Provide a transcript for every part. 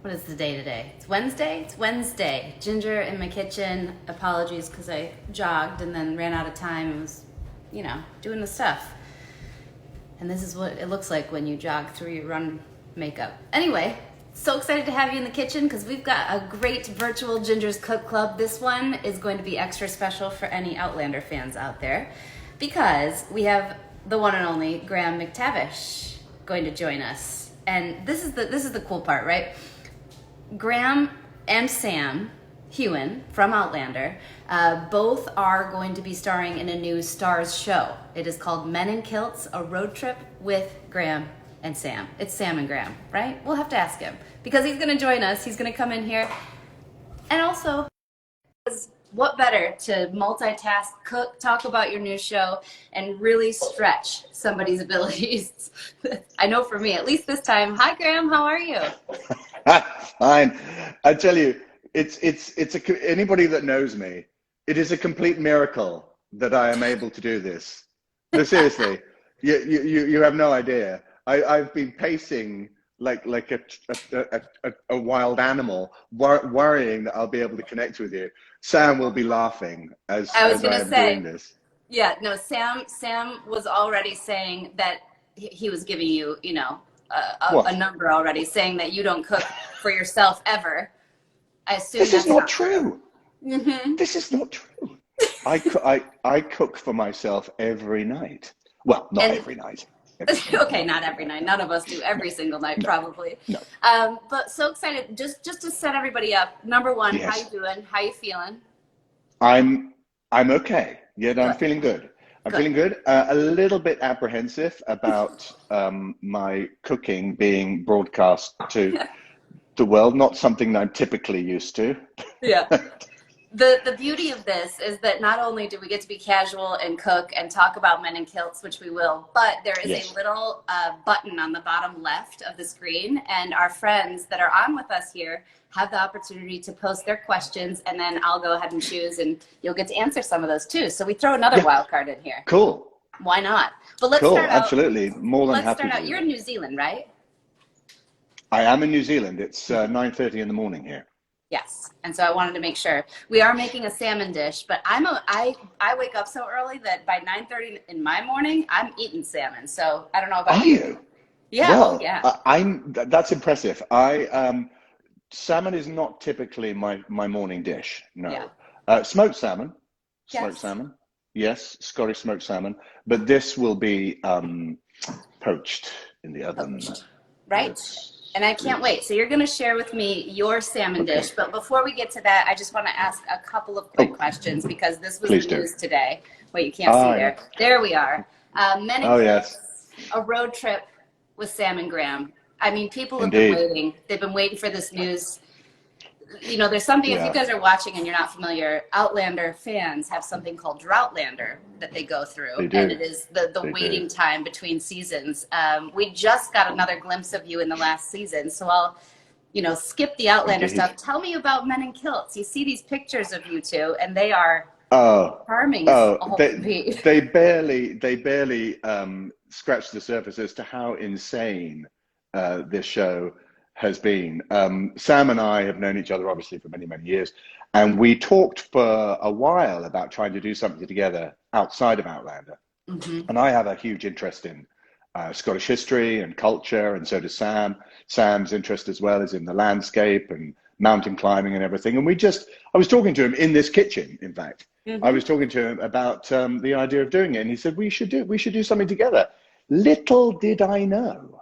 What is the day today? It's Wednesday? It's Wednesday. Ginger in my kitchen. Apologies because I jogged and then ran out of time and was, doing the stuff. And this is what it looks like when you jog through your run makeup. Anyway, so excited to have you in the kitchen because we've got a great virtual Ginger's Cook Club. This one is going to be extra special for any Outlander fans out there because we have the one and only Graham McTavish going to join us. And this is the cool part, right? Graham and Sam Heughan from Outlander both are going to be starring in a new Stars show. It is called Men in Kilts, a road trip with Graham and Sam. It's Sam and Graham, right? We'll have to ask him because he's going to join us. He's going to come in here. And also, what better to multitask, cook, talk about your new show, and really stretch somebody's abilities? I know for me, at least this time. Hi, Graham. How are you? Fine. I tell you, anybody that knows me, it is a complete miracle that I am able to do this. No, seriously, you have no idea. I've been pacing like a wild animal, worrying that I'll be able to connect with you. Sam will be laughing as I am doing this. Yeah, no, Sam was already saying that he was giving you, a number already, saying that you don't cook for yourself ever. I assume this that's is not true. Mm-hmm. This is not true. I cook for myself every night. Well, not every night. Okay, not every night. None of us do every single night, probably. No. But so excited. Just to set everybody up. Number one, Yes. How you doing? How you feeling? I'm okay. Yeah, no, I'm feeling good. I'm feeling good. A little bit apprehensive about my cooking being broadcast to the world. Not something that I'm typically used to. Yeah. The beauty of this is that not only do we get to be casual and cook and talk about Men in Kilts, which we will, but there is a little button on the bottom left of the screen, and our friends that are on with us here have the opportunity to post their questions, and then I'll go ahead and choose, and you'll get to answer some of those too. So we throw another wild card in here. Cool. Why not? But let's start out. Absolutely. More than happy. Let's start out. You're in New Zealand, right? I am in New Zealand. It's 9:30 in the morning here. Yes, and so I wanted to make sure. We are making a salmon dish, but I wake up so early that by 9:30 in my morning, I'm eating salmon. So I don't know about you. Are you? Yeah, well, yeah. That's impressive. Salmon is not typically my morning dish. No. Yeah. Smoked salmon. Smoked Yes. salmon. Yes, Scottish smoked salmon. But this will be poached in the oven. Right. And I can't wait. So you're going to share with me your salmon dish. But before we get to that, I just want to ask a couple of quick questions because this was the news today. Wait, you can't see there. There we are. Men in Kilts, a road trip with Sam and Graham. I mean, people have been waiting. They've been waiting for this news. There's something, if you guys are watching and you're not familiar, Outlander fans have something called Droughtlander that they go through. And it is the waiting time between seasons. We just got another glimpse of you in the last season. So I'll, skip the Outlander stuff. Tell me about Men in Kilts. You see these pictures of you two and they are charming. They barely scratch the surface as to how insane this show has been. Sam and I have known each other obviously for many, many years, and we talked for a while about trying to do something together outside of Outlander. Mm-hmm. And I have a huge interest in Scottish history and culture, and so does Sam. Sam's interest as well is in the landscape and mountain climbing and everything. And I was talking to him in this kitchen, in fact. Mm-hmm. I was talking to him about the idea of doing it, and he said, we should do something together. Little did I know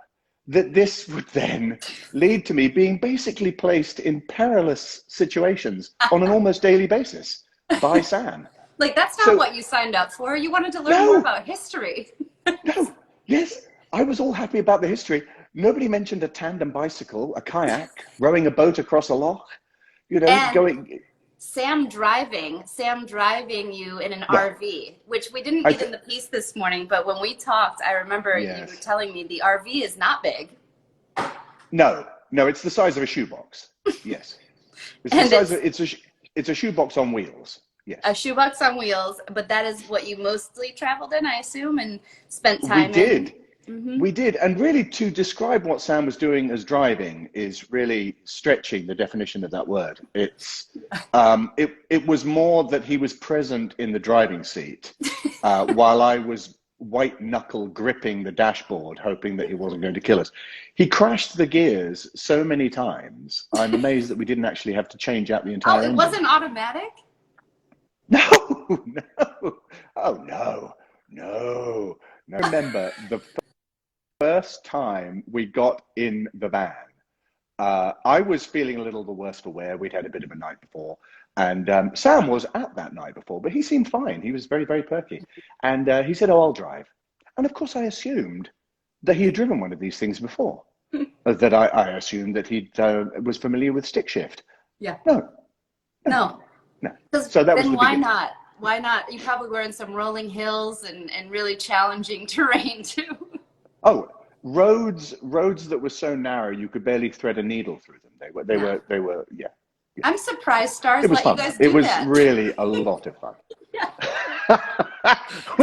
that this would then lead to me being basically placed in perilous situations on an almost daily basis by Sam. Like, that's not what you signed up for. You wanted to learn more about history. No, yes, I was all happy about the history. Nobody mentioned a tandem bicycle, a kayak, rowing a boat across a loch, going... Sam driving you in an RV, which we didn't get in the piece this morning, but when we talked, I remember you were telling me the RV is not big. No, it's the size of a shoebox. Yes. It's a shoebox on wheels. Yes. A shoebox on wheels, but that is what you mostly traveled in, I assume, and spent time in? We did. We did, and really to describe what Sam was doing as driving is really stretching the definition of that word. It was more that he was present in the driving seat while I was white knuckle gripping the dashboard, hoping that he wasn't going to kill us. He crashed the gears so many times. I'm amazed that we didn't actually have to change out the entire engine. It wasn't automatic? No, no. Oh, no, no. No. Remember the first time we got in the van, I was feeling a little the worse for wear. We'd had a bit of a night before, and Sam was at that night before, but he seemed fine. He was very, very perky, and he said, "Oh, I'll drive." And of course, I assumed that he had driven one of these things before. That I assumed that he was familiar with stick shift. Yeah. No. So that then why not? Why not? You probably were in some rolling hills and really challenging terrain too. Oh, roads that were so narrow you could barely thread a needle through them. They were. Yeah. I'm surprised Stars let you guys do that. It was really a lot of fun. Yeah.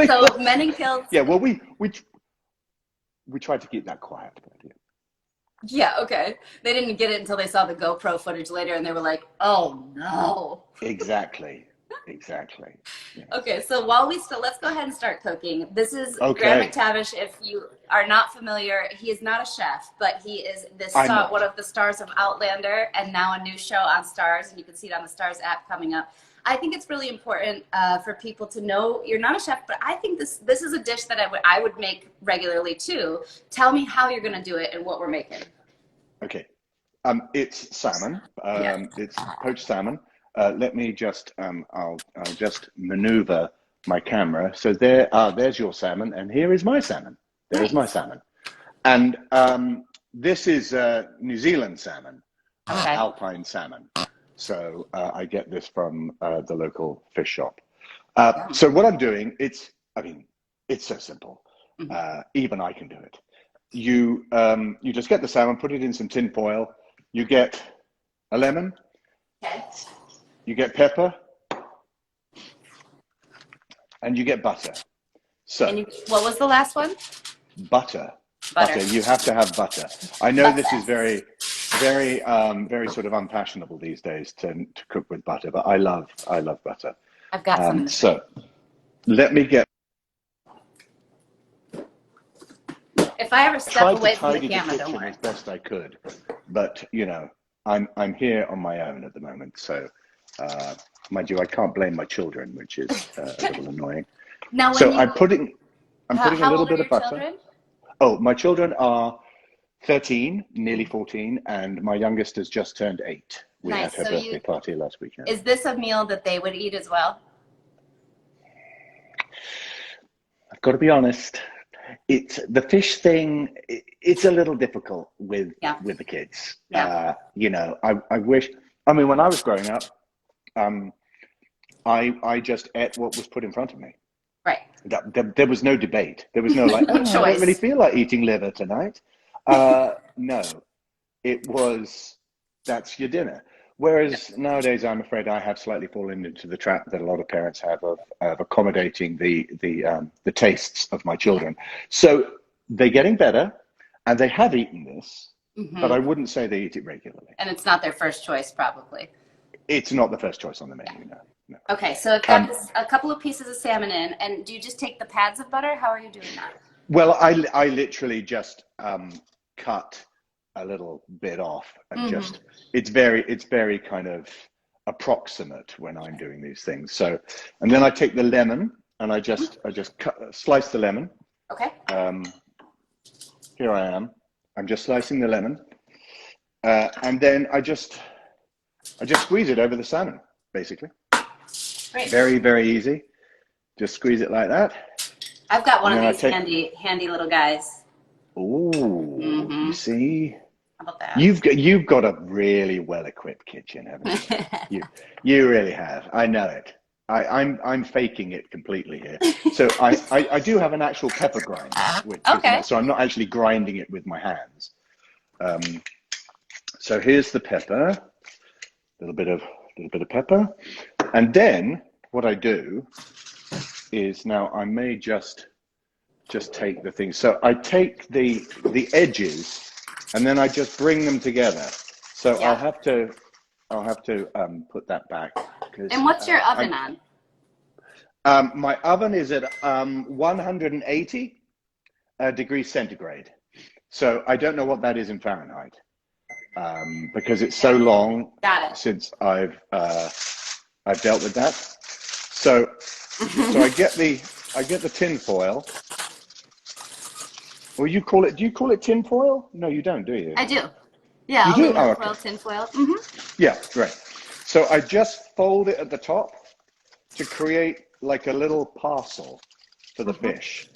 So men and kilts. Yeah. Well, we tried to keep that quiet. Yeah, okay. They didn't get it until they saw the GoPro footage later, and they were like, "Oh no!" Exactly. Yeah. Okay, so let's go ahead and start cooking. This is Graham McTavish. If you are not familiar, he is not a chef, but he is one of the stars of Outlander, and now a new show on Stars, and you can see it on the Stars app coming up. I think it's really important for people to know you're not a chef, but I think this is a dish that I would make regularly too. Tell me how you're going to do it and what we're making. Okay, it's salmon. It's poached salmon. Let me just I'll just maneuver my camera. So there's your salmon, and here is my salmon. There's my salmon, and this is New Zealand salmon, alpine salmon. So I get this from the local fish shop. So what I'm doing, it's so simple. Even I can do it. You just get the salmon, put it in some tin foil. You get a lemon. Okay. You get pepper. And you get butter. So. What was the last one? Butter. You have to have butter. I know this is very, very, very sort of unfashionable these days to cook with butter, but I love butter. I've got some. So let me get. If I ever step away from the camera, don't worry. As best I could, but I'm here on my own at the moment, so mind you, I can't blame my children, which is a little annoying. Now, I'm putting a little bit of butter. Children? Oh, my children are 13, nearly 14, and my youngest has just turned 8. We had her birthday party last weekend. Is this a meal that they would eat as well? I've got to be honest. It's the fish thing. It's a little difficult with the kids. Yeah. I wish. I mean, when I was growing up, I just ate what was put in front of me. Right. There was no debate. There was no like, I don't really feel like eating liver tonight. No, it was, that's your dinner. Whereas nowadays, I'm afraid I have slightly fallen into the trap that a lot of parents have of accommodating the tastes of my children. So they're getting better, and they have eaten this, but I wouldn't say they eat it regularly. And it's not their first choice, probably. It's not the first choice on the menu, no. Okay, so I've got a couple of pieces of salmon in, and do you just take the pads of butter? How are you doing that? Well, I literally just cut a little bit off and just it's very kind of approximate when I'm doing these things. So, and then I take the lemon and I just slice the lemon. Okay. Here I am. I'm just slicing the lemon, and then I just squeeze it over the salmon, basically. Great. Very, very easy. Just squeeze it like that. I've got one of these handy little guys. Ooh, you see? How about that? You've got a really well-equipped kitchen, haven't you? You really have. I know it. I'm faking it completely here. So I do have an actual pepper grinder, so I'm not actually grinding it with my hands. So here's the pepper, a little bit of pepper, and then what I do is now I may just just take the things. So I take the edges, and then I just bring them together. So Yeah. I'll have to put that back. And what's your oven on? My oven is at 180 degrees centigrade. So I don't know what that is in Fahrenheit, because it's so long since I've dealt with that. So I get the tin foil. Or do you call it tin foil? No, you don't, do you? I do. Yeah, you do? aluminum foil, tin foil. Mm-hmm. Yeah, right. So I just fold it at the top to create like a little parcel for the fish.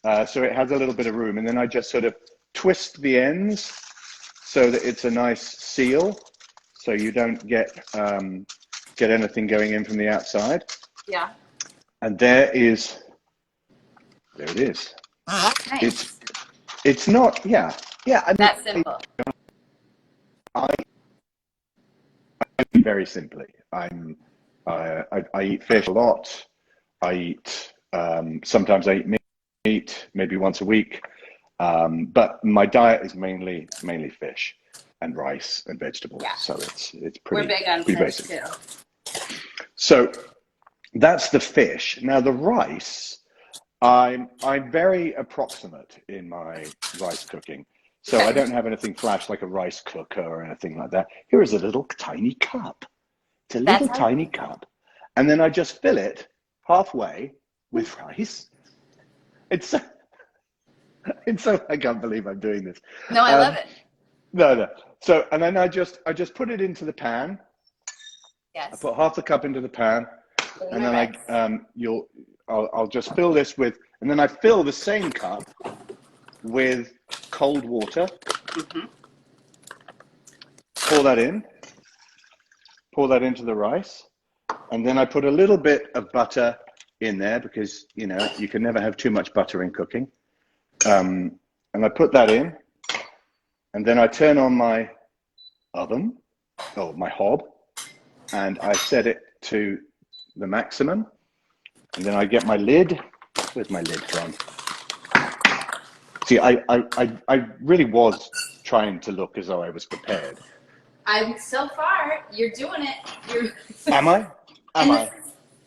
So it has a little bit of room, and then I just sort of twist the ends so that it's a nice seal, so you don't get anything going in from the outside. Yeah. And there it is. Nice. It's not, yeah. I mean, that's simple. I eat very simply. I eat fish a lot. I eat, sometimes I eat meat, maybe once a week. But my diet is mainly fish and rice and vegetables. Yeah. So it's pretty, we're big on pretty fish basic. too. So that's the fish. Now the rice, I'm very approximate in my rice cooking. So I don't have anything flash like a rice cooker or anything like that. Here is a little tiny cup. It's a little tiny cup. And then I just fill it halfway with rice. It's so, I can't believe I'm doing this. No, I love it. No. So, and then I just put it into the pan. Yes. I put half the cup into the pan, and then I'll just fill this with, and then I fill the same cup with cold water. Mm-hmm. Pour that into the rice, and then I put a little bit of butter in there because you can never have too much butter in cooking. And I put that in, and then I turn on my oven, or my hob, and I set it to the maximum, and then I get my lid. Where's my lid from? See, I really was trying to look as though I was prepared. So far, you're doing it. Am I?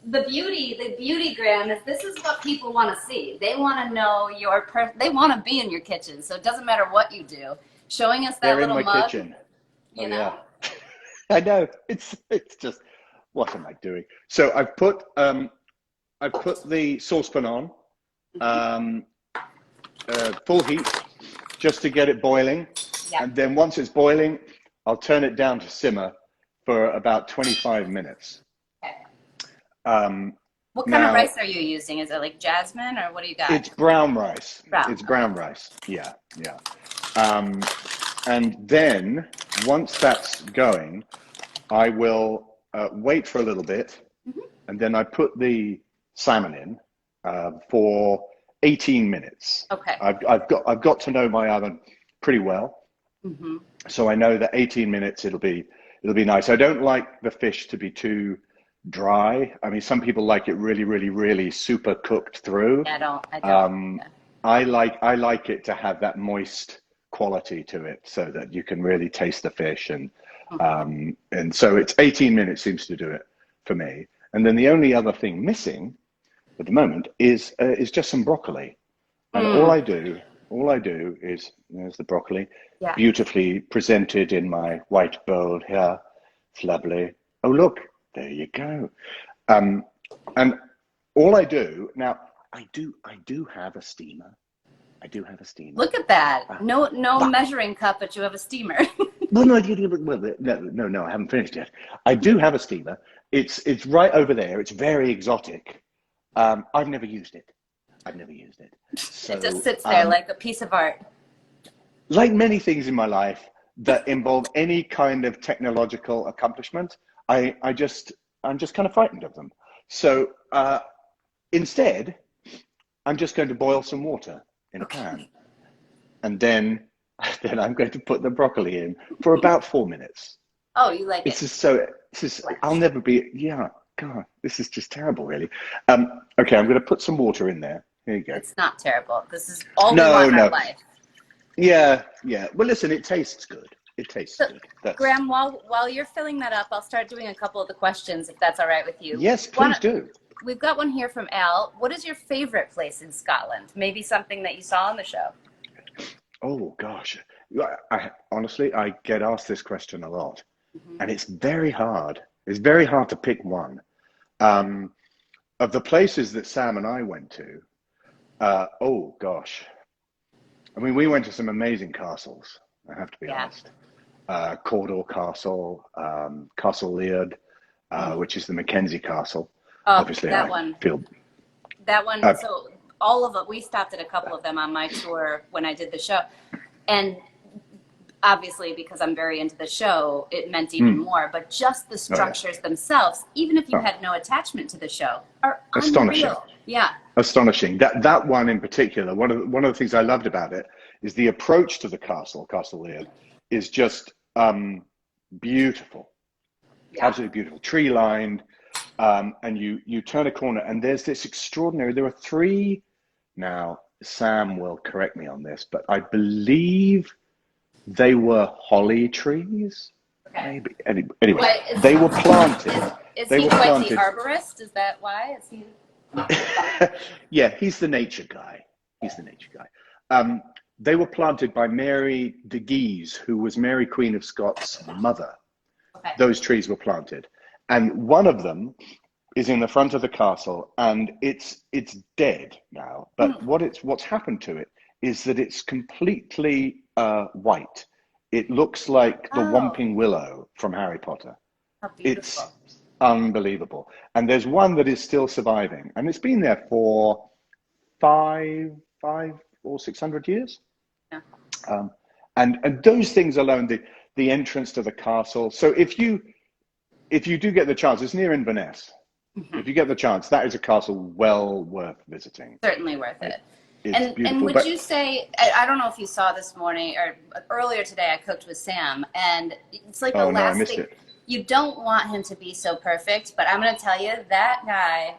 The beauty, Graham, is this is what people want to see. They want to know they want to be in your kitchen. So it doesn't matter what you do. Showing us that They're little in my mug, kitchen. you know. Yeah. I know. It's just, what am I doing? So I've put the saucepan on, full heat, just to get it boiling. Yeah. And then once it's boiling, I'll turn it down to simmer for about 25 minutes. Okay. What kind now, of rice are you using? Is it like jasmine, or what do you got? It's brown rice. It's brown rice. Yeah. And then once that's going, I will wait for a little bit, and then I put the salmon in for 18 minutes. Okay. I've got to know my oven pretty well, so I know that 18 minutes it'll be nice. I don't like the fish to be too dry. I mean, some people like it really, really, really super cooked through. I don't. I like it to have that moist quality to it, so that you can really taste the fish, and so it's 18 minutes seems to do it for me. And then the only other thing missing at the moment is just some broccoli, and all I do is, there's the broccoli, beautifully presented in my white bowl here. It's lovely. Oh look, there you go. And all I do now, I do have a steamer. Look at that. No measuring cup, but you have a steamer. No, I haven't finished yet. I do have a steamer. It's right over there. It's very exotic. I've never used it. So, it just sits there like a piece of art. Like many things in my life that involve any kind of technological accomplishment, I'm just kind of frightened of them. So instead, I'm just going to boil some water in a pan, and then I'm going to put the broccoli in for about 4 minutes. Oh, you like it? I'll never be. Yeah, God, this is just terrible, really. Okay, I'm going to put some water in there, Here you go. It's not terrible. This is all we No, want in our no. life. Yeah, yeah. Well, listen, it tastes good. It tastes So, good. That's Graham, while you're filling that up, I'll start doing a couple of the questions, if that's all right with you. yes, please do. We've got one here from Al. What is your favorite place in Scotland? Maybe something that you saw on the show. Oh gosh, honestly, I get asked this question a lot, and it's very hard. It's very hard to pick one. Of the places that Sam and I went to, oh gosh, I mean, we went to some amazing castles. I have to be honest. Cawdor Castle, Castle Leard, which is the Mackenzie Castle. Oh, Obviously, that I one. feel That one. So all of it. We stopped at a couple of them on my tour when I did the show, and obviously because I'm very into the show, it meant even more. But just the structures themselves, even if you had no attachment to the show, are astonishing. Unreal. Yeah. Astonishing. That one in particular, one of the things I loved about it is the approach to the castle, Castle Leard, is just beautiful. Yeah. Absolutely beautiful. Tree lined, and you turn a corner and there's this extraordinary, there are three, now Sam will correct me on this, but I believe they were holly trees. Okay. Maybe. Anyway, they were planted. Is he quite the arborist? Is that why? Is he? Yeah, he's the nature guy. They were planted by Mary de Guise, who was Mary Queen of Scots' mother. Okay. Those trees were planted, and one of them is in the front of the castle, and it's dead now. But what's happened to it is that it's completely white. It looks like the Whomping Willow from Harry Potter. How beautiful. It's unbelievable. And there's one that is still surviving, and it's been there for 500 or 600 years. Yeah. And those things alone, the entrance to the castle. So if you do get the chance, it's near Inverness. If you get the chance, that is a castle well worth visiting. Certainly worth it. It's beautiful. And would you say, I don't know if you saw this morning or earlier today, I cooked with Sam, and it's like the last thing. You don't want him to be so perfect, but I'm going to tell you, that guy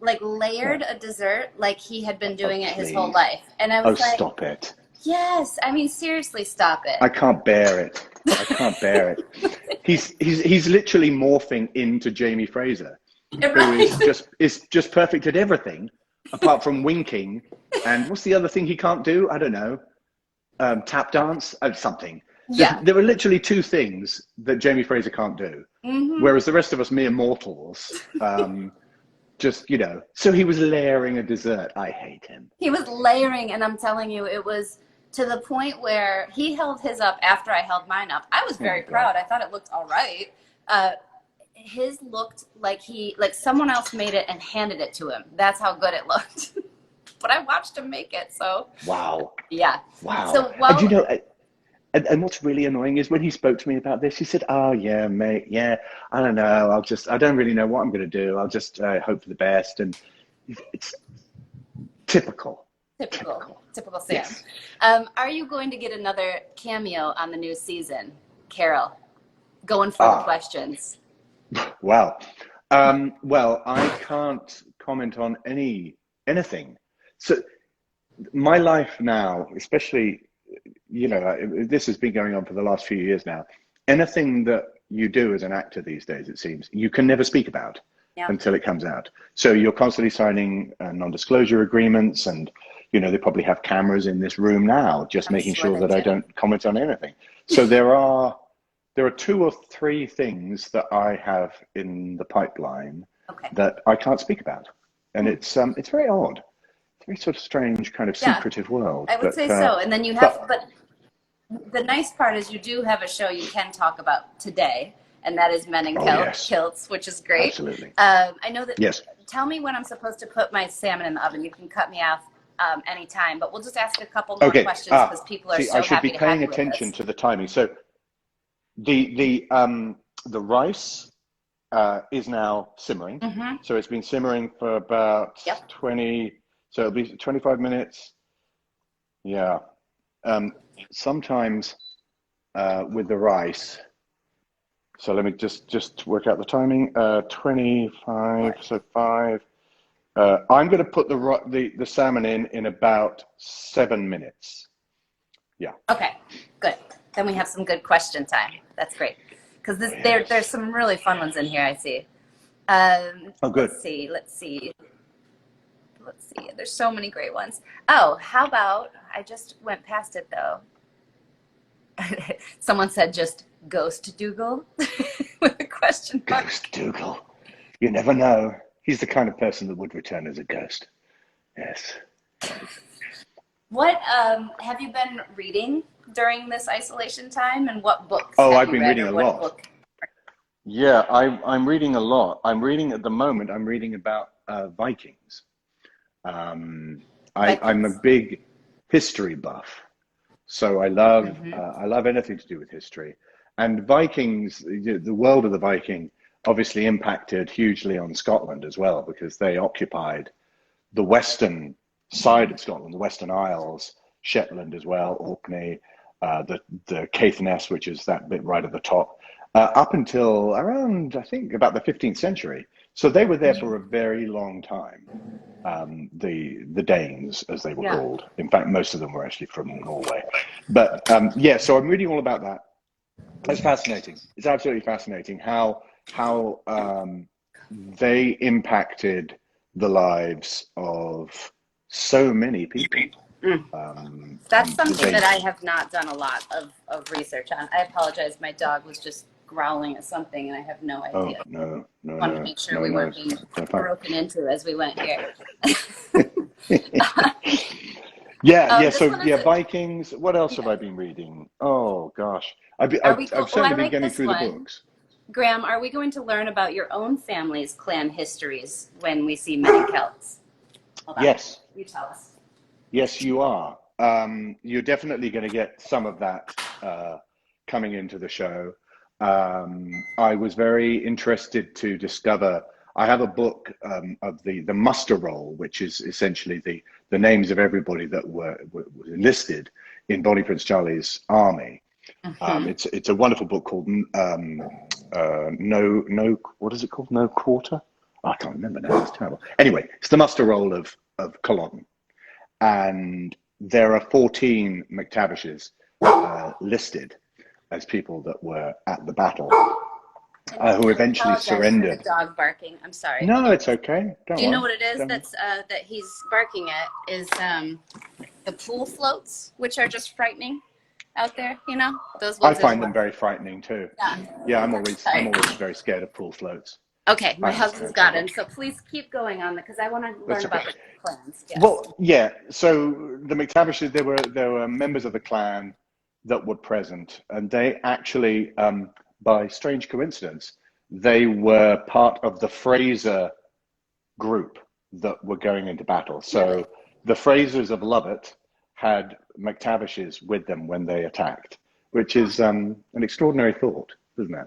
like layered a dessert like he had been doing it his whole life. And I was like, stop it. Yes. I mean, seriously, stop it. I can't bear it. He's literally morphing into Jamie Fraser, who is just perfect at everything apart from winking. And what's the other thing he can't do? I don't know. Tap dance? Something. Yeah. There are literally two things that Jamie Fraser can't do, whereas the rest of us mere mortals, so he was layering a dessert. I hate him. He was layering, and I'm telling you, it was to the point where he held his up after I held mine up. I was very proud. I thought it looked all right. His looked like someone else made it and handed it to him. That's how good it looked. But I watched him make it, so. Wow. Yeah. Wow. So and what's really annoying is when he spoke to me about this, he said, "Oh yeah, mate, yeah, I don't know. I don't really know what I'm going to do. I'll just hope for the best." And it's typical Sam. Yes. Are you going to get another cameo on the new season, Carol? Going for the questions. Wow. Well, I can't comment on anything. So my life now, especially, this has been going on for the last few years now. Anything that you do as an actor these days, it seems, you can never speak about until it comes out. So you're constantly signing non-disclosure agreements, and they probably have cameras in this room now, just making sure that I don't comment on anything. So there are 2 or 3 things that I have in the pipeline that I can't speak about, and it's very odd. It's a very sort of strange kind of secretive world. I would say so. And then you have, but the nice part is you do have a show you can talk about today, and that is Men in Kilts, which is great. Absolutely. I know that. Yes. Tell me when I'm supposed to put my salmon in the oven. You can cut me off anytime, but we'll just ask a couple more questions because people are so happy to have you with us. I should be paying attention to the timing. So the rice is now simmering. So it's been simmering for about 20. So it'll be 25 minutes. Yeah. Sometimes with the rice. So let me just work out the timing. 25, so 5, I'm going to put the salmon in about 7 minutes. Yeah. Okay, good. Then we have some good question time. That's great. Because there's some really fun ones in here, I see. Oh, good. Let's see. There's so many great ones. Oh, how about, I just went past it though. Someone said just Ghost Dougal with a question mark. Ghost Dougal. You never know. He's the kind of person that would return as a ghost. Yes. What have you been reading during this isolation time, and what books Oh, have I've you been read, reading or a what lot. book? Yeah, I'm reading a lot. I'm reading at the moment. I'm reading about Vikings. I'm a Vikings. big history buff, so I love anything to do with history. And Vikings, the world of the Viking, obviously impacted hugely on Scotland as well, because they occupied the western side of Scotland, the Western Isles, Shetland as well, Orkney, the Caithness, which is that bit right at the top, up until around, I think, about the 15th century. So they were there for a very long time. The Danes, as they were Yeah. called. In fact, most of them were actually from Norway. But yeah, so I'm reading all about that. It's fascinating. It's absolutely fascinating how they impacted the lives of so many people. That's And something they, that I have not done a lot of research on. I apologize. My dog was just growling at something, and I have no oh idea. no, no, Wanted to no, make sure no, we no, weren't being they're fine. broken into as we went here. Yeah. This So one is yeah, Vikings. What else have I been reading? Oh gosh, Are we I've Oh, I certainly been like getting this through the one. books. Graham, are we going to learn about your own family's clan histories when we see many Celts? Hold on. Yes, You tell us. yes, you are. You're definitely going to get some of that coming into the show. I was very interested to discover. I have a book of the muster roll, which is essentially the names of everybody that were enlisted in Bonnie Prince Charlie's army. It's a wonderful book called no what is it called? No Quarter? I can't remember now. It's terrible. Anyway, it's the muster roll of Culloden, and there are 14 McTavishes listed as people that were at the battle, who I eventually apologize for the surrendered. dog barking. I'm sorry. No, it's okay. Don't Do you know worry. what it is Don't. that he's barking at? Is the pool floats, which are just frightening out there. You know, those I ones as find them well. very frightening too. Yeah. Yeah, I'm Sorry. always very scared of pool floats. Okay, I my husband's understand. got him, so please keep going on that because I want to learn That's okay. about the clans. Yes. Well, yeah. So the McTavishes, there were members of the clan that were present, and they actually, by strange coincidence, they were part of the Fraser group that were going into battle. Really? So the Frasers of Lovat had McTavishes with them when they attacked, which is an extraordinary thought, isn't it?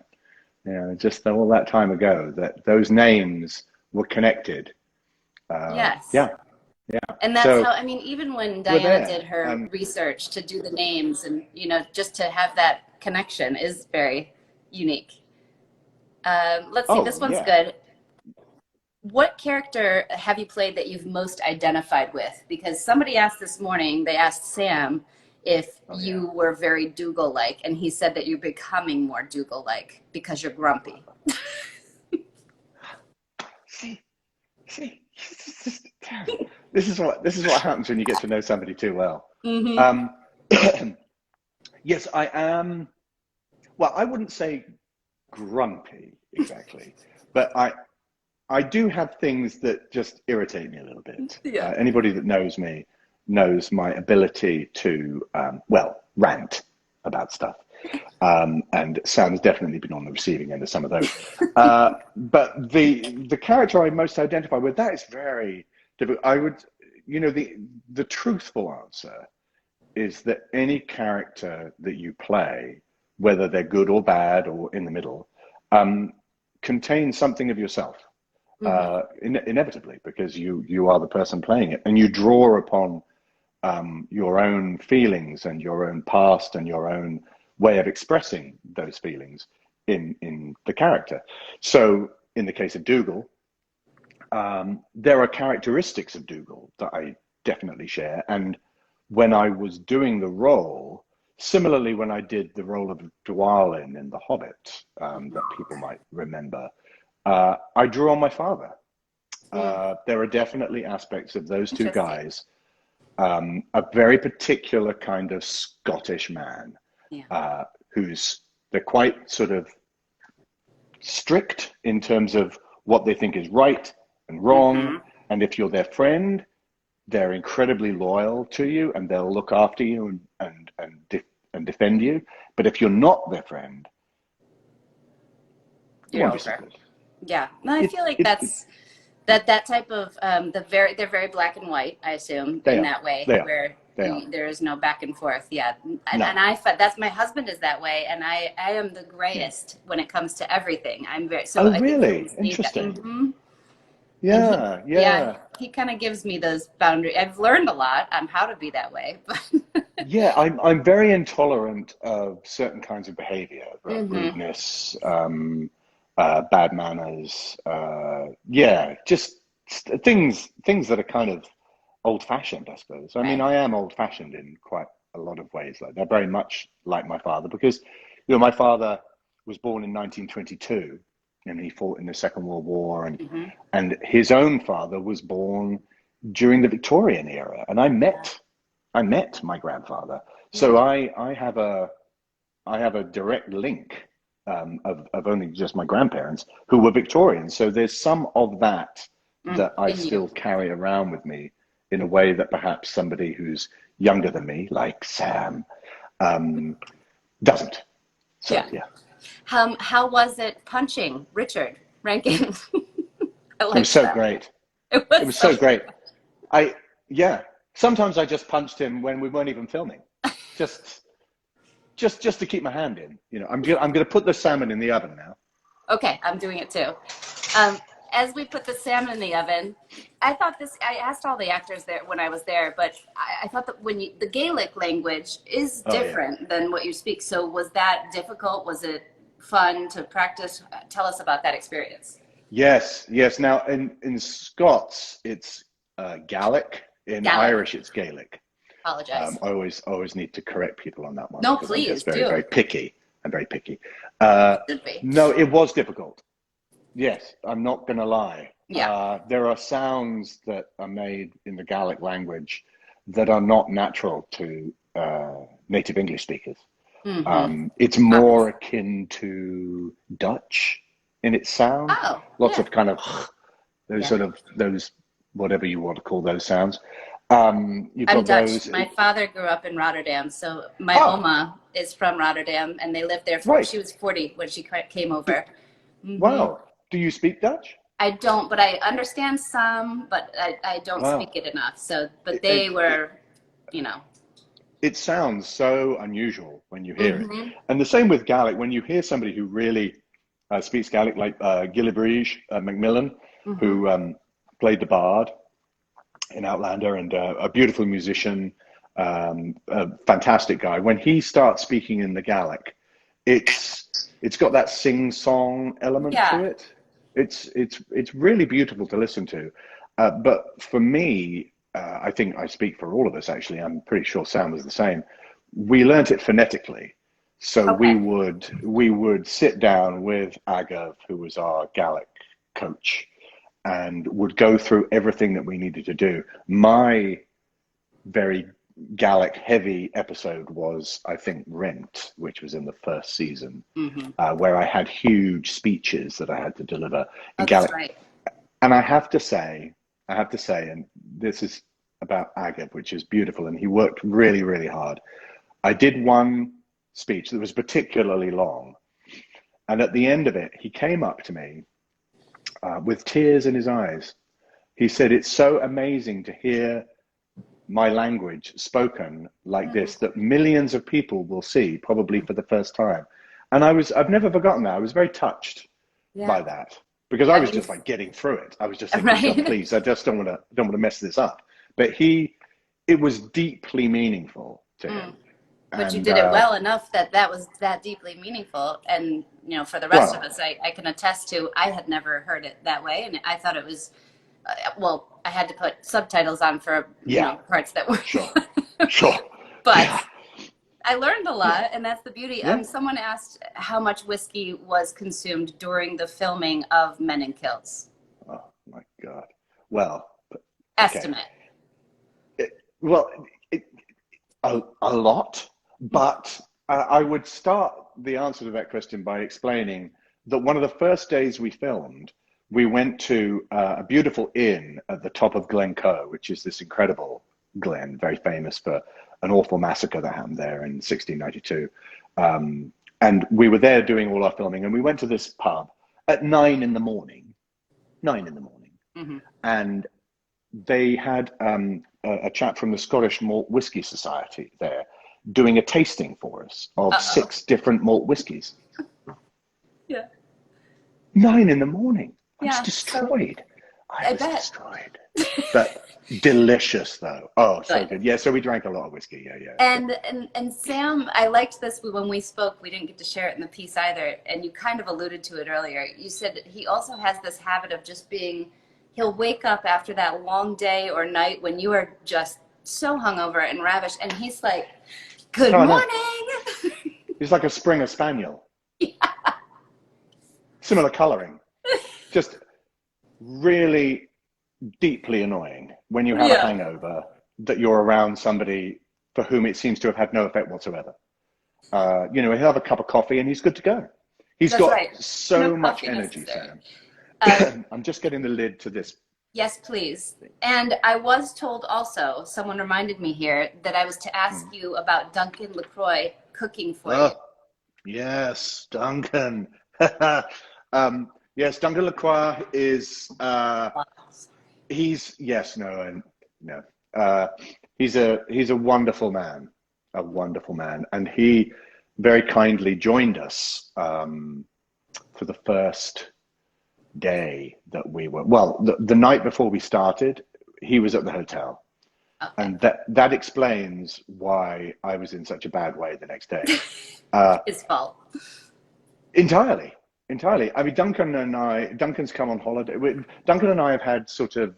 Yeah, just all that time ago that those names were connected. Yes. Yeah, yeah. And that's So how, I mean, even when we're Diana did there, her and research to do the names and, just to have that connection is very unique. Let's see, this oh one's yeah, good. What character have you played that you've most identified with? Because somebody asked this morning, they asked Sam if oh yeah. you were very Dougal-like, and he said that you're becoming more Dougal-like because you're grumpy. See, this is terrible. This is what happens when you get to know somebody too well. Mm-hmm. Um, yes, I am. Well, I wouldn't say grumpy exactly, but I do have things that just irritate me a little bit. Yeah. Anybody that knows me knows my ability to, well, rant about stuff. And Sam's definitely been on the receiving end of some of those. But the character I most identify with, that is very difficult. I would, the truthful answer is that any character that you play, whether they're good or bad or in the middle, contains something of yourself. Mm-hmm. Inevitably, because you are the person playing it, and you draw upon your own feelings and your own past and your own way of expressing those feelings in the character. So in the case of Dougal, there are characteristics of Dougal that I definitely share. And when I was doing the role, similarly, when I did the role of Dwalin in The Hobbit, that people might remember, I drew on my father. There are definitely aspects of those two guys, a very particular kind of Scottish man, they're quite sort of strict in terms of what they think is right and wrong. And if you're their friend, they're incredibly loyal to you and they'll look after you and defend you. But if you're not their friend, you're over. Yeah, no, I feel like that's that type of they're very black and white. I assume in that way where there is no back and forth. Yeah, and I that's my husband is that way, and I am the grayest when it comes to everything. I'm very so. Oh, really? Interesting. Yeah. He kind of gives me those boundaries. I've learned a lot on how to be that way. But yeah, I'm very intolerant of certain kinds of behavior, rudeness, bad manners. Just things that are kind of old-fashioned, I suppose. I mean, I am old-fashioned in quite a lot of ways. Like they're very much like my father because, my father was born in 1922. And he fought in the Second World War, and his own father was born during the Victorian era. And I met my grandfather, so I have a direct link of only just my grandparents who were Victorians. So there's some of that I still carry around with me in a way that perhaps somebody who's younger than me, like Sam, doesn't. So yeah. How was it punching Richard Rankin? It was so great. It was so great. Sometimes I just punched him when we weren't even filming, just to keep my hand in. I'm gonna put the salmon in the oven now. Okay, I'm doing it too. As we put the salmon in the oven, I asked all the actors there when I was there, but I thought that the Gaelic language is different than what you speak. So was that difficult? Was it fun to practice? Tell us about that experience. Yes. Now in Scots it's Gaelic. In Irish it's Gaelic. Apologize. I always need to correct people on that one. No, please I'm very picky. I'm very picky. Should be. No, it was difficult. Yes, I'm not going to lie. Yeah. There are sounds that are made in the Gaelic language that are not natural to native English speakers. It's more akin to Dutch in its sound. Lots of kind of those sort of those whatever you want to call those sounds. I'm Dutch. My father grew up in Rotterdam, so my Oma is from Rotterdam, and they lived there. She was 40 when she came over. Wow. Do you speak Dutch? I don't, but I understand some, but I don't speak it enough. So, but they were, It sounds so unusual when you hear it. And the same with Gaelic. When you hear somebody who really speaks Gaelic, like Gillibrige Macmillan, who played the Bard in Outlander and a beautiful musician, a fantastic guy. When he starts speaking in the Gaelic, it's got that sing-song element to it. It's really beautiful to listen to. But for me, I think I speak for all of us, actually. I'm pretty sure Sam was the same. We learnt it phonetically. So we would sit down with Agav, who was our Gaelic coach, and would go through everything that we needed to do. My very Gaelic heavy episode was, I think, Rent, which was in the first season, where I had huge speeches that I had to deliver in Gaelic. That's right. And I have to say, and this is about Agav, which is beautiful, and he worked really, really hard. I did one speech that was particularly long, and at the end of it, he came up to me with tears in his eyes. He said, "It's so amazing to hear my language spoken like this, that millions of people will see probably for the first time." And I've never forgotten that. I was very touched by that, because I was just like getting through it. I was just thinking, God, please, I just don't want to mess this up. But it was deeply meaningful to him. But you did it well enough that was that deeply meaningful. And, for the rest of us, I can attest to, I had never heard it that way. And I thought it was Well, I had to put subtitles on for, Yeah, parts that were, sure, sure. but Yeah, I learned a yeah, lot, and that's the beauty. yeah. Someone asked how much whiskey was consumed during the filming of Men in Kills. Oh my God. Well, okay. Estimate. It, well, it, a lot, but I would start the answer to that question by explaining that one of the first days we filmed, we went to a beautiful inn at the top of Glencoe, which is this incredible glen, very famous for an awful massacre that happened there in 1692. And we were there doing all our filming, and we went to this pub at 9 in the morning, 9 in the morning, Hmm. and they had a chap from the Scottish Malt Whisky Society there doing a tasting for us of Uh-oh. 6 different malt whiskies. Yeah. 9 in the morning. I was Yeah. So destroyed. I I was bet. destroyed. But delicious though. Oh, so Good. good. Yeah, so we drank a lot of whiskey. Yeah, yeah. And Sam, I liked this when we spoke. We didn't get to share it in the piece either, and you kind of alluded to it earlier. You said that he also has this habit of just being. He'll wake up after that long day or night when you are just so hungover and ravished, and he's like, "Good Oh, no. morning." He's like a Springer Spaniel. Similar coloring. Just really deeply annoying when you have a Yeah, hangover that you're around somebody for whom it seems to have had no effect whatsoever. He'll have a cup of coffee and he's good to go. He's that's got right. No so much coffee energy, necessary. Sam. Uh, I'm just getting the lid to this. yes, please. And I was told also, someone reminded me here that I was to ask Mm. you about Duncan Lacroix cooking for you. Oh, yes, Duncan. Yes, Duncan Lacroix is, he's, yes, no, and no. He's a wonderful man, a wonderful man. And he very kindly joined us for the first day that we were, well, the night before we started, he was at the hotel. Okay. And that explains why I was in such a bad way the next day. Uh, His fault. entirely, entirely. I mean, Duncan's come on holiday. Duncan and I have had sort of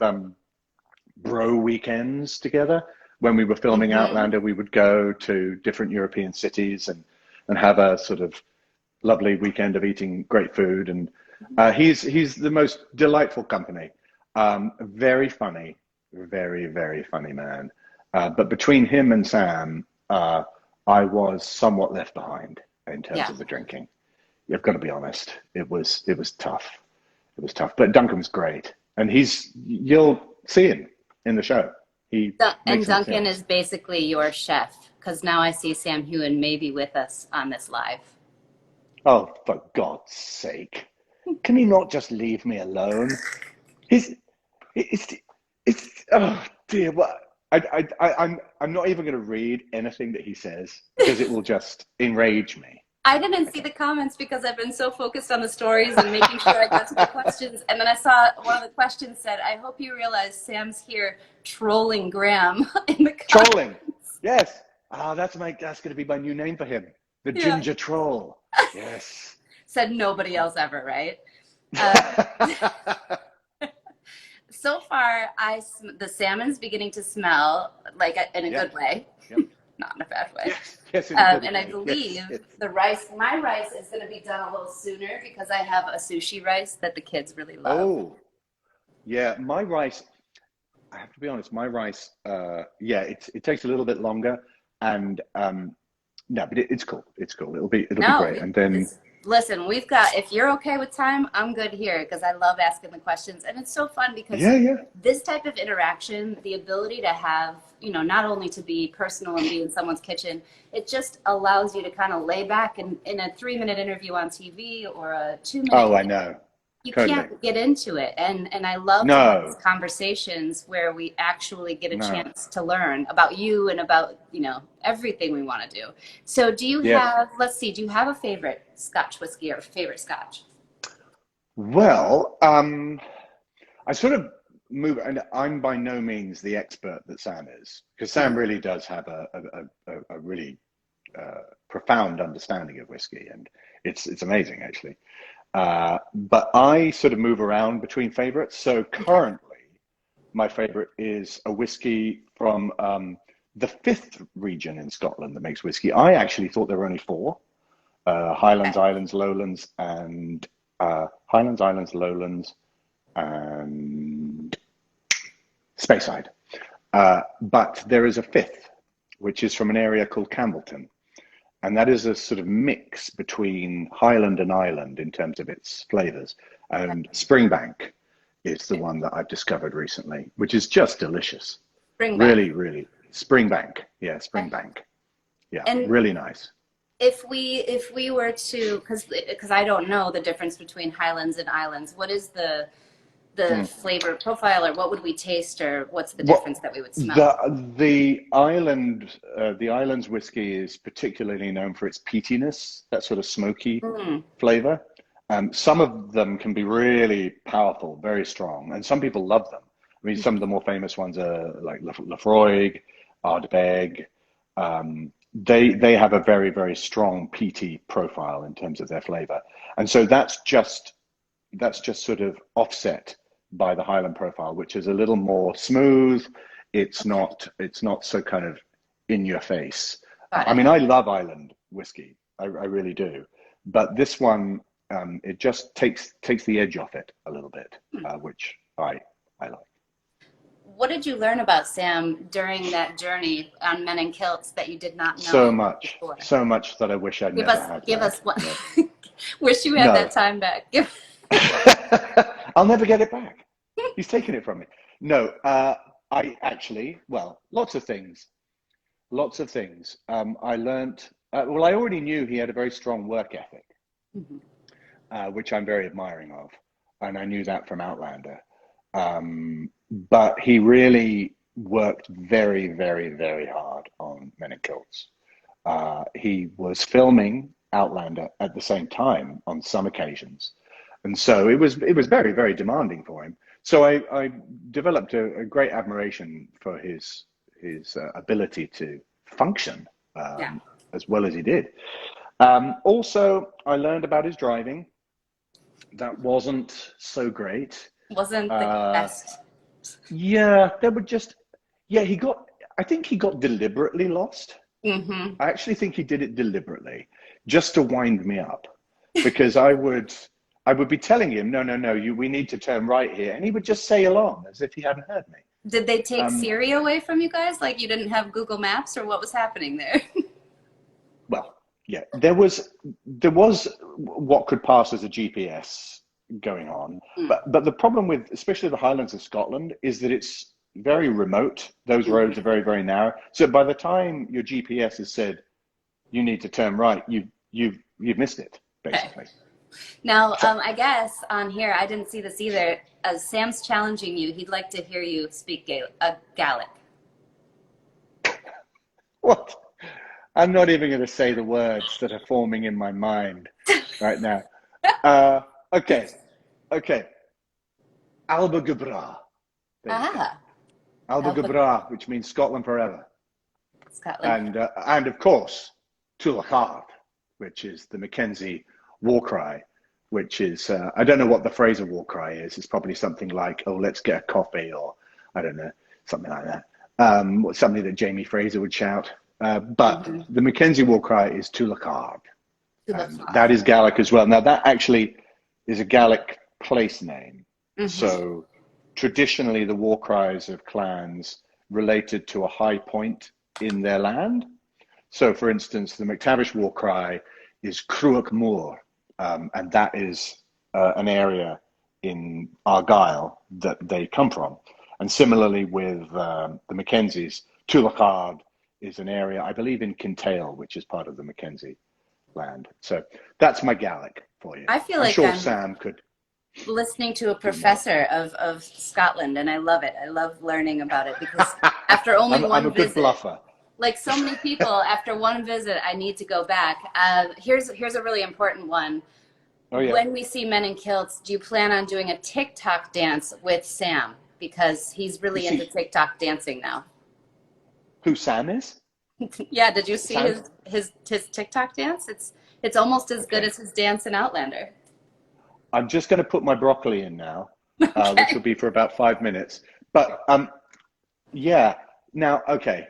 bro weekends together. When we were filming Hmm. Outlander, we would go to different European cities and have a sort of lovely weekend of eating great food. And he's the most delightful company. Very funny, very, very funny man. But between him and Sam, I was somewhat left behind in terms Yeah. of the drinking. You've got to be honest. It was tough. It was tough. But Duncan was great, and you'll see him in the show. He And makes an Duncan appearance. is basically your chef because now I see Sam Heughan maybe with us on this live. Oh, for God's sake! Can he not just leave me alone? He's it's oh dear. What I'm not even going to read anything that he says because it will just enrage me. I didn't see Okay. the comments because I've been so focused on the stories and making sure I got to the questions. And then I saw one of the questions said, "I hope you realize Sam's here trolling Graham in the comments." Trolling. Yes. That's going to be my new name for him. The Yeah. Ginger Troll. Yes. Said nobody else ever, right? Uh, so far, the salmon's beginning to smell like in a Yeah. good way, Yep. not in a bad way. Yes. Yes, in a good And I way. believe Yes. Yes. my rice is going to be done a little sooner because I have a sushi rice that the kids really love. Oh, yeah. My rice, I have to be honest, my rice, yeah, it takes a little bit longer, and no, but it's cool. It's cool. It'll be No, great. And then listen, we've got, if you're okay with time, I'm good here because I love asking the questions. And it's so fun because yeah, yeah, this type of interaction, the ability to have, not only to be personal and be in someone's kitchen, it just allows you to kind of lay back and in a 3-minute interview on TV or a 2-minute, oh, I know, you totally. can't get into it. And I love to have these No, conversations where we actually get a no, chance to learn about you and about, everything we want to do. So do you yes. have, let's see, do you have a favorite Scotch whiskey or favorite Scotch? Well, I sort of move, and I'm by no means the expert that Sam is, because Sam Mhm. really does have a really profound understanding of whiskey, and it's amazing actually. But I sort of move around between favorites. So Okay. currently, my favorite is a whiskey from the fifth region in Scotland that makes whiskey. I actually thought there were only four: Highlands, Islands, Lowlands, and Highlands, Islands, Lowlands, and Speyside. But there is a fifth, which is from an area called Campbellton. And that is a sort of mix between Highland and Island in terms of its flavors. And Springbank is the one that I've discovered recently, which is just delicious. Springbank. Really, really. Springbank. Yeah, Springbank. Yeah, and really nice. If we were to, because I don't know the difference between Highlands and Islands, what is the flavor profile, or what would we taste, or what's the difference that we would smell? The island's whiskey is particularly known for its peatiness, that sort of smoky flavor. Some of them can be really powerful, very strong, and some people love them. I mean, some of the more famous ones are like Lafroig, Ardbeg. They have a very, very strong peaty profile in terms of their flavor, and so that's just sort of offset by the Highland profile, which is a little more smooth. It's not so kind of in your face. I mean, I love Island whiskey, I really do, but this one it just takes the edge off it a little bit, which I like. What did you learn about Sam during that journey on Men in Kilts that you did not know? So much that I wish I'd never had. Give us one. Yeah. Wish you had that time back. I'll never get it back. He's taken it from me. No, I actually, lots of things. I learned, I already knew he had a very strong work ethic, which I'm very admiring of. And I knew that from Outlander. But he really worked very, very, very hard on Men in Kilts. He was filming Outlander at the same time on some occasions. And so it was very, very demanding for him. So I developed a great admiration for his ability to function as well as he did. Also, I learned about his driving. That wasn't so great. Wasn't the best. Yeah, there were just, I think he got deliberately lost. I actually think he did it deliberately just to wind me up, because I would be telling him, no, we need to turn right here. And he would just sail on as if he hadn't heard me. Did they take Siri away from you guys? Like you didn't have Google Maps, or what was happening there? Well, yeah, there was what could pass as a GPS going on. But the problem with, especially the Highlands of Scotland, is that it's very remote. Those roads are very, very narrow. So by the time your GPS has said, you need to turn right, you've missed it, basically. Okay. Now, I guess on here, I didn't see this either. As Sam's challenging you, he'd like to hear you speak Gaelic. What? I'm not even going to say the words that are forming in my mind right now. Okay. Alba Gabra. Alba Gabra, which means Scotland forever. Scotland. And of course, Tulachard, which is the Mackenzie war cry, which is, I don't know what the Fraser war cry is. It's probably something like, oh, let's get a coffee, or I don't know, something like that. Something that Jamie Fraser would shout. But the Mackenzie war cry is Tulachard. That is Gaelic as well. Now, that actually is a Gaelic place name. So traditionally, the war cries of clans related to a high point in their land. So, for instance, the McTavish war cry is Cruach Moor. And that is an area in Argyll that they come from. And similarly with the Mackenzies, Tulachard is an area, I believe, in Kintail, which is part of the Mackenzie land. So that's my Gaelic for you. I feel like I'm sure Sam could. Listening to a professor of Scotland, and I love it. I love learning about it, because after only one I'm a visit, good bluffer. Like so many people, after one visit, I need to go back. Here's a really important one. Oh, yeah. When we see Men in Kilts, do you plan on doing a TikTok dance with Sam? Because he's really into TikTok dancing now. Who Sam is? Yeah, did you see his TikTok dance? It's almost as good as his dance in Outlander. I'm just going to put my broccoli in now, which will be for about 5 minutes. But yeah. Now, okay.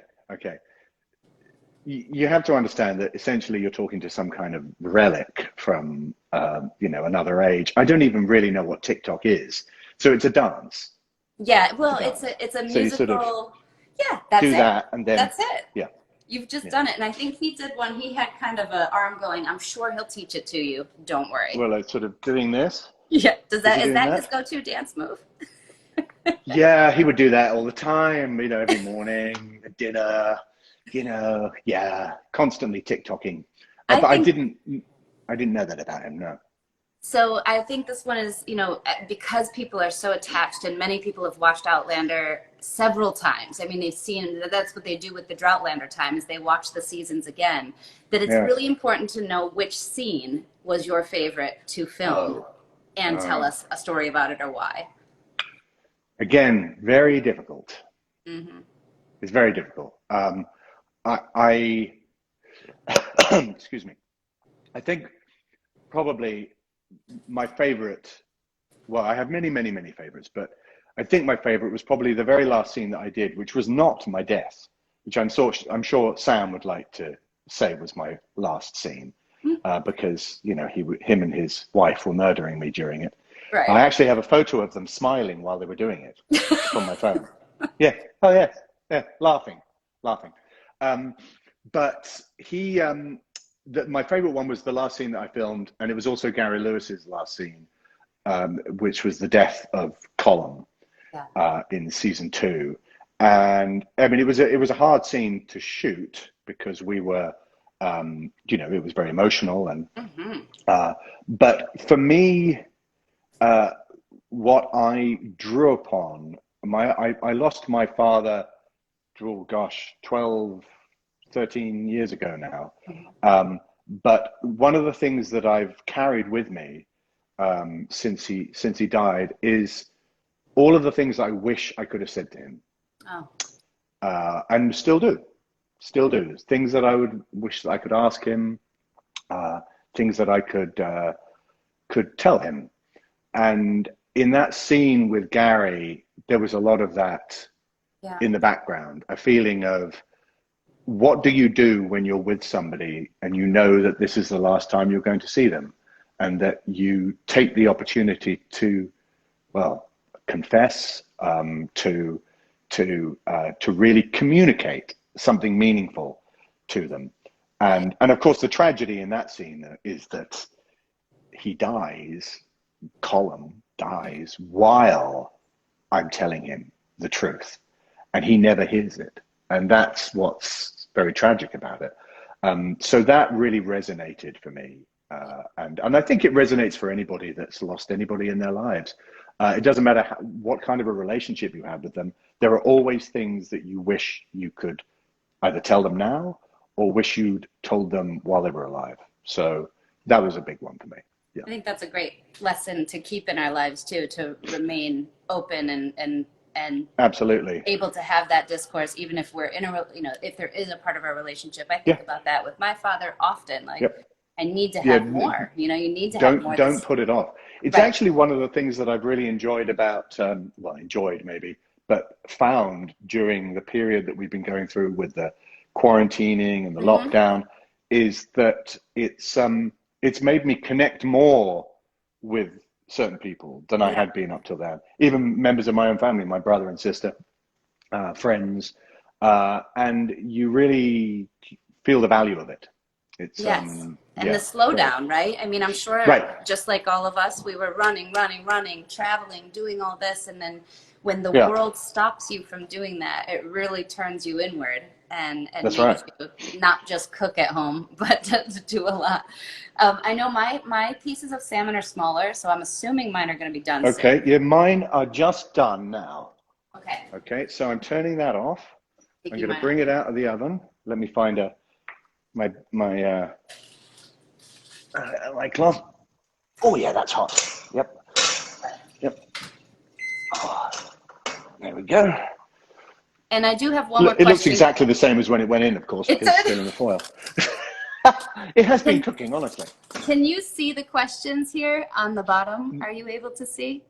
You have to understand that essentially you're talking to some kind of relic from, another age. I don't even really know what TikTok is. So it's a dance. Yeah, It's a well, dance. it's a So you sort of musical. Yeah, that's do it. that and then, That's it. yeah, You've just yeah. done it. And I think he did one. He had kind of an arm going. I'm sure he'll teach it to you. Don't worry. Well, sort of doing this. Yeah. Is he Is doing that his that? go-to dance move? Yeah, he would do that all the time, every morning, at dinner, yeah, constantly TikToking. I But think I didn't know that about him, no. so. I think this one is, because people are so attached, and many people have watched Outlander several times. I mean, they've seen that's what they do with the Droughtlander time is they watch the seasons again. That it's Yes. really important to know which scene was your favorite to film, Oh, and tell us a story about it or why. again, very difficult. Hmm. It's very difficult. I excuse me. I think probably my favorite, well, I have many, many, many favorites, but I think my favorite was probably the very last scene that I did, which was not my death, which I'm sure Sam would like to say was my last scene, because him and his wife were murdering me during it. Right. I actually have a photo of them smiling while they were doing it from my phone. Yeah. Oh yes. Yeah. Laughing. But my favorite one was the last scene that I filmed, and it was also Gary Lewis's last scene, which was the death of Colin in season 2. And I mean, it was a hard scene to shoot because we were, it was very emotional, and but for me, what I drew upon, I lost my father, oh gosh, 12, 13 years ago now. But one of the things that I've carried with me since he died is all of the things I wish I could have said to him, and still do. Things that I would wish that I could ask him, things that I could tell him. And in that scene with Gary, there was a lot of that in the background, a feeling of, what do you do when you're with somebody and you know that this is the last time you're going to see them, and that you take the opportunity to, well, confess, to really communicate something meaningful to them. And of course, the tragedy in that scene is that Colin dies while I'm telling him the truth, and he never hears it. And that's what's very tragic about it. So that really resonated for me. And I think it resonates for anybody that's lost anybody in their lives. It doesn't matter what kind of a relationship you have with them. There are always things that you wish you could either tell them now or wish you'd told them while they were alive. So that was a big one for me. Yeah. I think that's a great lesson to keep in our lives too, to remain open and Absolutely able to have that discourse, even if we're in if there is a part of our relationship. I think about that with my father often. Like, I need to have more. You need to have more. Don't put it off. It's actually one of the things that I've really enjoyed about, enjoyed maybe, but found during the period that we've been going through with the quarantining and the lockdown, is that it's made me connect more with certain people than I had been up till then. Even members of my own family, my brother and sister, friends, and you really feel the value of it. It's and the slowdown, right? I mean, I'm sure just like all of us, we were running, traveling, doing all this, and then when the world stops you from doing that, it really turns you inward and makes you not just cook at home, but to do a lot. I know my pieces of salmon are smaller, so I'm assuming mine are going to be done soon. Yeah, mine are just done now. Okay, so I'm turning that off. I'm going to bring it out of the oven. Let me find my glove. Oh yeah, that's hot. Yep. Oh, there we go. And I do have one more It question. looks exactly the same as when it went in, of course, because it's still in the foil. It has been cooking, honestly. Can you see the questions here on the bottom? Are you able to see?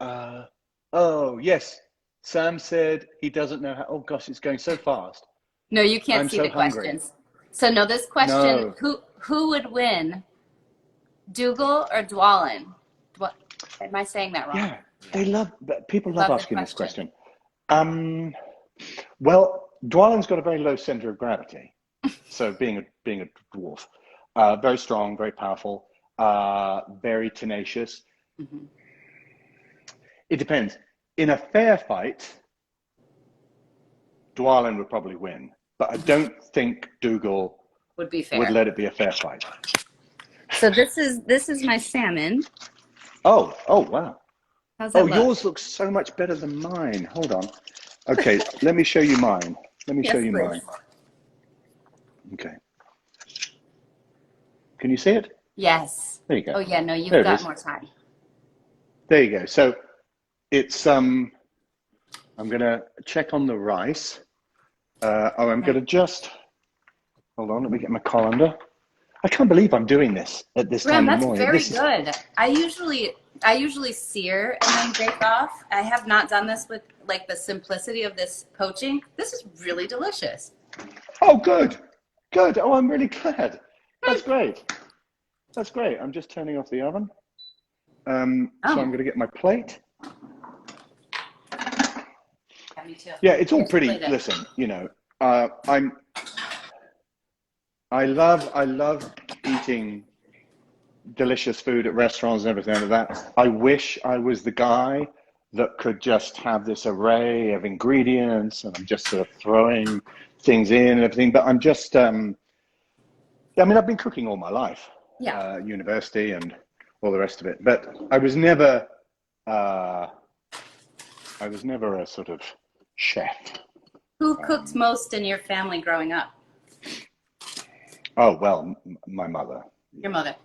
Oh, yes. Sam said he doesn't know how. Oh, gosh, it's going so fast. No, you can't I'm see so the hungry. questions. So no, this question, No. who would win, Dougal or Dwalin? Am I saying that wrong? Yeah, people I love love the asking this question. question. Um, well, Dwalin's got a very low center of gravity. So being a dwarf, very strong, very powerful, very tenacious. Hmm. It depends. In a fair fight, Dwalin would probably win, but I don't think Dougal Would be would fair. let it be a fair fight. So this is my salmon. Oh, wow. How's Oh, that look? yours looks so much better than mine. Hold on. Okay, let me show you mine. Let me show Yes, you please. mine. Okay. Can you see it? Yes. There you go. Oh yeah, no, you've There it got is. more time. There you go. So it's I'm gonna check on the rice. I'm gonna just hold on. Let me get my colander. I can't believe I'm doing this at this Graham, time in the that's morning. very This is good. I usually sear and then break off. I have not done this with like the simplicity of this poaching. This is really delicious. oh good, good. Oh, I'm really glad. That's great. That's great. I'm just turning off the oven. So I'm Oh, gonna get my plate. yeah, me too. Yeah, it's all Here's the pretty. plate. Listen, I love eating delicious food at restaurants and everything like that. I wish I was the guy that could just have this array of ingredients and I'm just sort of throwing things in and everything. But I'm just, I mean, I've been cooking all my life, Yeah. university and all the rest of it. But uh, I was never a sort of chef. Who cooked most in your family growing up? Oh, well, my mother. Your mother.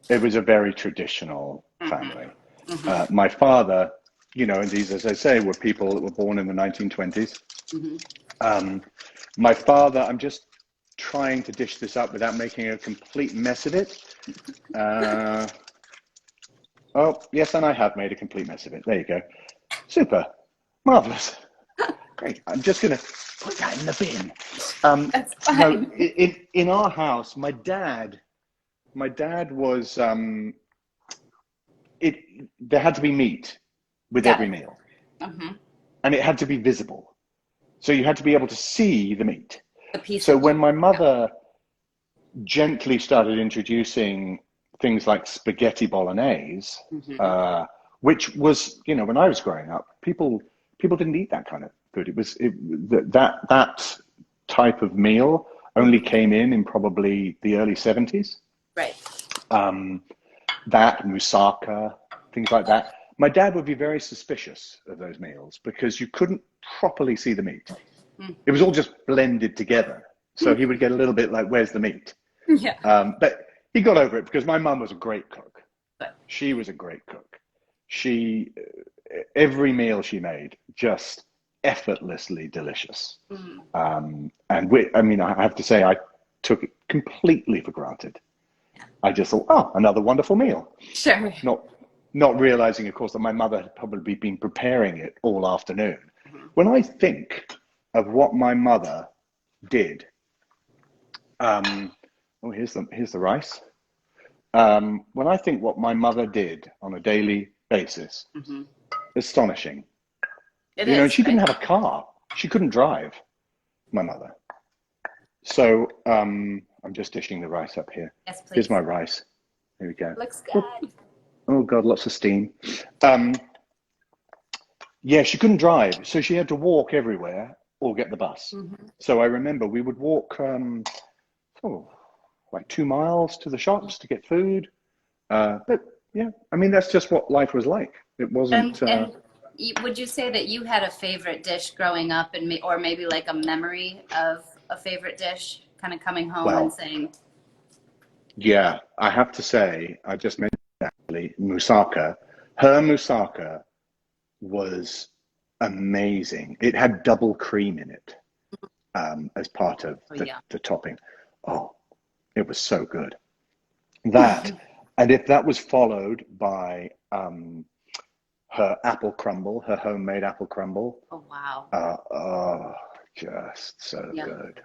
It was a very traditional Mm-hmm. family. Mm-hmm. My father, and these, as I say, were people that were born in the 1920s. Mm-hmm. My father, I'm just trying to dish this up without making a complete mess of it. Oh, yes, and I have made a complete mess of it. There you go. Super. Marvelous. Great. I'm just going to put that in the bin. That's No, fine. in our house, my dad was, there had to be meat with Got every it. meal, Mm-hmm. and it had to be visible. So you had to be able to see the meat. The piece So of when meat. my Yeah. mother gently started introducing things like spaghetti bolognese, Mm-hmm. which was, when I was growing up, people didn't eat that kind of food. That type of meal only Mm-hmm. came in probably the early 70s. Right. That moussaka, things like that. My dad would be very suspicious of those meals because you couldn't properly see the meat. It was all just blended together. So he would get a little bit like, where's the meat? Yeah. But he got over it because my mum was a great cook. But, She was a great cook. Every meal she made, just effortlessly delicious. I have to say, I took it completely for granted. I just thought, oh, another wonderful meal. sure. Not realizing, of course, that my mother had probably been preparing it all afternoon. Mm-hmm. When I think of what my mother did, here's the rice. When I think what my mother did on a daily basis, Mm-hmm. astonishing. It And is, she didn't right? have a car. She couldn't drive, my mother. So I'm just dishing the rice up here. Yes, Here's please. my rice. Here we go. Looks Whoop. good. Oh God, lots of steam. Yeah, she couldn't drive, so she had to walk everywhere or get the bus. Mm-hmm. So I remember we would walk like 2 miles to the shops to get food. But yeah, I mean that's just what life was like. It And wasn't. would you say that you had a favorite dish growing up, or maybe like a memory of a favorite dish, kind of coming home and Well, saying, yeah, I have to say, I just mentioned actually moussaka. Her moussaka was amazing. It had double cream in it as part of "Oh yeah, the topping. Oh, it was so good. That, and if that was followed by her apple crumble, her homemade apple crumble. Oh, wow. Oh, just so Yeah. good.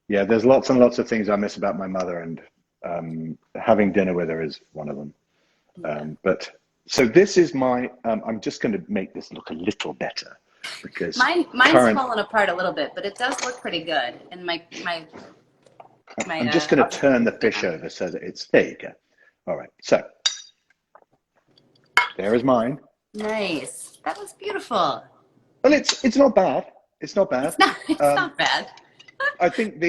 Yeah, there's lots and lots of things I miss about my mother, and having dinner with her is one of them. Yeah. But so this is my, I'm just going to make this look a little better because mine's falling apart a little bit, but it does look pretty good. And I'm just going to turn the fish over so that it's, there you go. All right, so there is mine. Nice. That was beautiful. Well, it's not bad. It's not bad. It's not bad. I think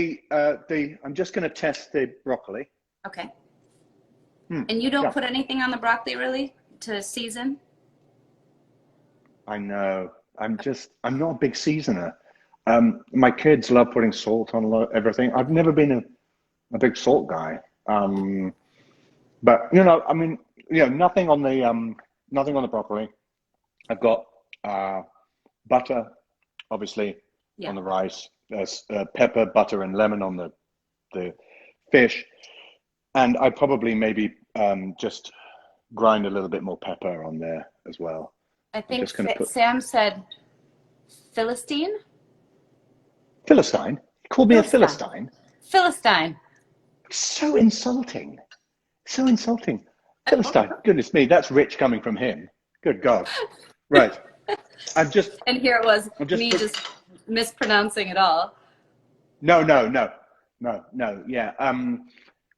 I'm just going to test the broccoli. Okay. And you don't Yeah. put anything on the broccoli really to season? I know. I'm not a big seasoner. My kids love putting salt on everything. I've never been a big salt guy. But I mean, nothing on the broccoli. I've got butter, obviously, on the rice. There's pepper, butter, and lemon on the fish. And I probably maybe just grind a little bit more pepper on there as well. I think Sam said Philistine? Philistine? You called me a Philistine? Philistine. So insulting. So insulting. Philistine. Goodness me, that's rich coming from him. Good God. Right. And here it was, just mispronouncing it all. No. Yeah.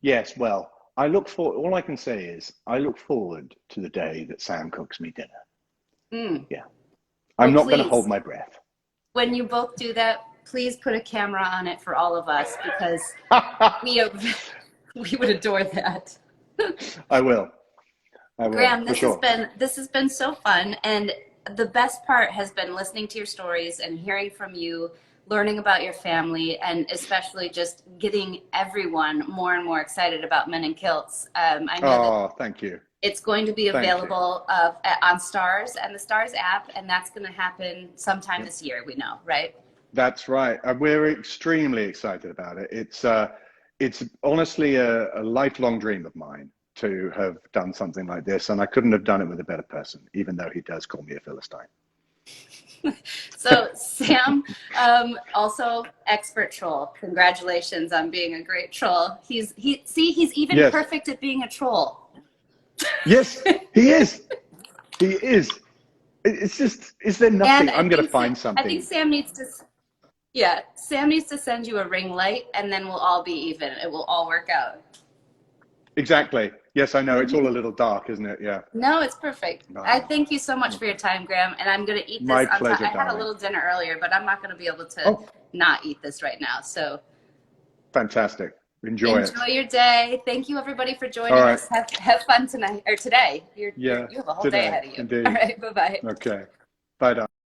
Yes, well, all I can say is I look forward to the day that Sam cooks me dinner. Yeah. I'm not going to hold my breath. When you both do that, please put a camera on it for all of us because we would adore that. I will. Graham, this has been so fun, and the best part has been listening to your stories and hearing from you, learning about your family, and especially just getting everyone more and more excited about Men in Kilts. I know thank you. It's going to be available on Stars and the Stars app, and that's going to happen sometime this year, we know, right? That's right. We're extremely excited about it. It's honestly a lifelong dream of mine to have done something like this, and I couldn't have done it with a better person, even though he does call me a Philistine. So Sam, also expert troll. Congratulations on being a great troll. He's even perfect at being a troll. Yes, he is. He is. It's just, is there nothing? I'm going to find something. I think Sam needs to send you a ring light, and then we'll all be even. It will all work out. Exactly. Yes, I know. It's all a little dark, isn't it? Yeah. No, it's perfect. I thank you so much for your time, Graham. And I'm going to eat this. My pleasure, I had a little dinner earlier, but I'm not going to be able to not eat this right now. So fantastic. Enjoy your day. Thank you, everybody, for joining us. Have fun tonight or today. You have a whole day ahead of you. Indeed. All right. Bye-bye. Okay. Bye, Don.